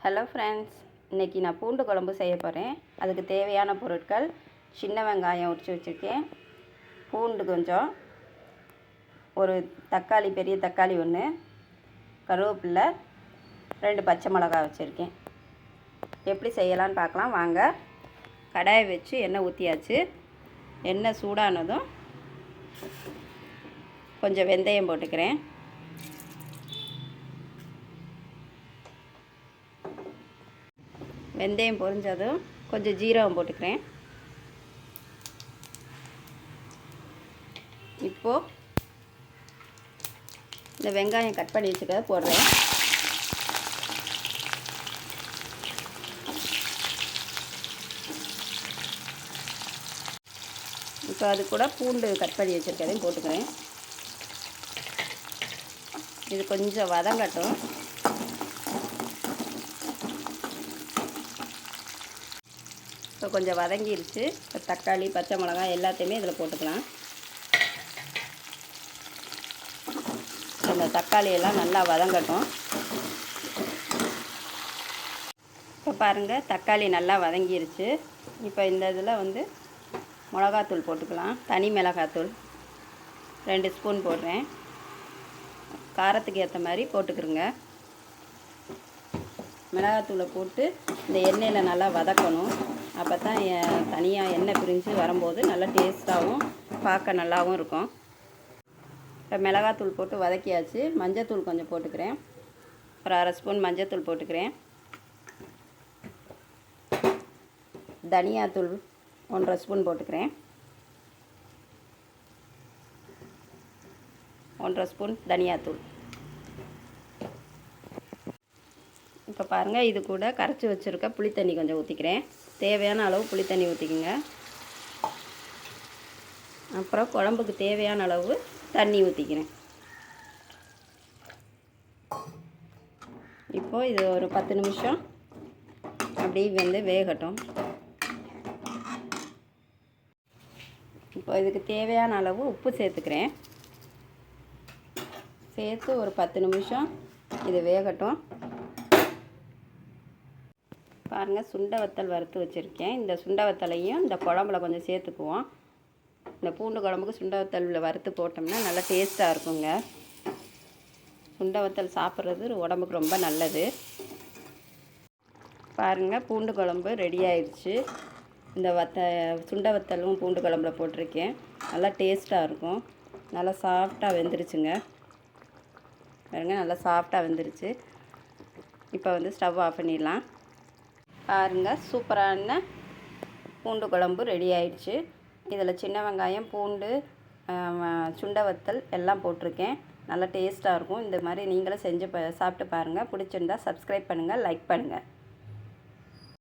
Hello friends, இன்றைக்கி நான் பூண்டு குழம்பு செய்ய போகிறேன். அதுக்கு தேவையான பொருட்கள்: சின்ன வெங்காயம் உரித்து வச்சுருக்கேன், பூண்டு கொஞ்சம், ஒரு தக்காளி, பெரிய தக்காளி ஒன்று, கருவேப்பிலை, 2 பச்சை மிளகாய் வச்சுருக்கேன். எப்படி செய்யலான்னு பார்க்கலாம் வாங்க. கடாயை வச்சு எண்ணெய் ஊற்றியாச்சு. எண்ணெய் சூடானதும் கொஞ்சம் வெந்தயம் போட்டுக்கிறேன். வெந்தயம் பொரிஞ்சதும் கொஞ்சம் ஜீரகம் போட்டுக்கிறேன். இப்போது இந்த வெங்காயம் கட் பண்ணி வச்சுக்கிறத போடுறேன். இப்போ அது கூட பூண்டு கட் பண்ணி வச்சுருக்கதையும் போட்டுக்கிறேன். இது கொஞ்சம் வதங்கட்டும். இப்போ கொஞ்சம் வதங்கிருச்சு. இப்போ தக்காளி, பச்சை மிளகாய் எல்லாத்தையுமே இதில் போட்டுக்கலாம். இந்த தக்காளி எல்லாம் நல்லா வதங்கட்டும். இப்போ பாருங்கள், தக்காளி நல்லா வதங்கிருச்சு. இப்போ இந்த இதில் மிளகாத்தூள் போட்டுக்கலாம். தனி மிளகாத்தூள் 2 ஸ்பூன் போடுறேன். காரத்துக்கு ஏற்ற மாதிரி போட்டுக்கிறோங்க. மிளகாத்தூளை போட்டு இந்த எண்ணெயில் நல்லா வதக்கணும். அப்போ தான் தனியாக எண்ணெய் பிரிஞ்சு வரும்போது நல்லா டேஸ்ட்டாகவும் பார்க்க நல்லாவும் இருக்கும். இப்போ மிளகாத்தூள் போட்டு வதக்கியாச்சு. மஞ்சத்தூள் கொஞ்சம் போட்டுக்கிறேன். ஒரு 1/2 ஸ்பூன் மஞ்சத்தூள் போட்டுக்கிறேன். தனியாத்தூள் 1/2 ஸ்பூன் போட்டுக்கிறேன். 1/2 ஸ்பூன் தனியாத்தூள். இப்போ பாருங்கள், இது கூட கரைச்சி வச்சுருக்க புளித்தண்ணி கொஞ்சம் ஊற்றிக்கிறேன். தேவையான அளவு புளித்தண்ணி ஊற்றிக்குங்க. அப்புறம் குழம்புக்கு தேவையான அளவு தண்ணி ஊற்றிக்கிறேன். இப்போது இது ஒரு 10 நிமிஷம் அப்படியே வேகட்டும். இப்போ இதுக்கு தேவையான அளவு உப்பு சேர்த்துக்கிறேன். சேர்த்து ஒரு 10 நிமிஷம் இது வேகட்டும். பாருங்கள், சுண்டை வத்தல் வறுத்து வச்சுருக்கேன். இந்த சுண்டை வத்தலையும் இந்த குழம்புல கொஞ்சம் சேர்த்துக்குவோம். இந்த பூண்டு குழம்புக்கு சுண்டை வத்தல் வறுத்து போட்டோம்னா நல்லா டேஸ்ட்டாக இருக்குங்க. சுண்டை வத்தல் சாப்பிட்றது உடம்புக்கு ரொம்ப நல்லது. பாருங்கள், பூண்டு குழம்பு ரெடி ஆயிடுச்சு. இந்த சுண்டை வத்தலும் பூண்டு குழம்புல போட்டிருக்கேன். நல்லா டேஸ்ட்டாக இருக்கும். நல்லா சாஃப்டாக வெந்துருச்சுங்க. பாருங்கள், நல்லா சாஃப்டாக வெந்துருச்சு. இப்போ ஸ்டவ் ஆஃப் பண்ணிடலாம். பாருங்கள், சூப்பரான பூண்டு குழம்பு ரெடி ஆயிடுச்சு. இதில் சின்ன வெங்காயம், பூண்டு, சுண்டை வத்தல் எல்லாம் போட்டிருக்கேன். நல்லா டேஸ்ட்டாக இருக்கும். இந்த மாதிரி நீங்களும் செஞ்சு சாப்பிட்டு பாருங்கள். பிடிச்சிருந்தா சப்ஸ்கிரைப் பண்ணுங்கள், லைக் பண்ணுங்கள்.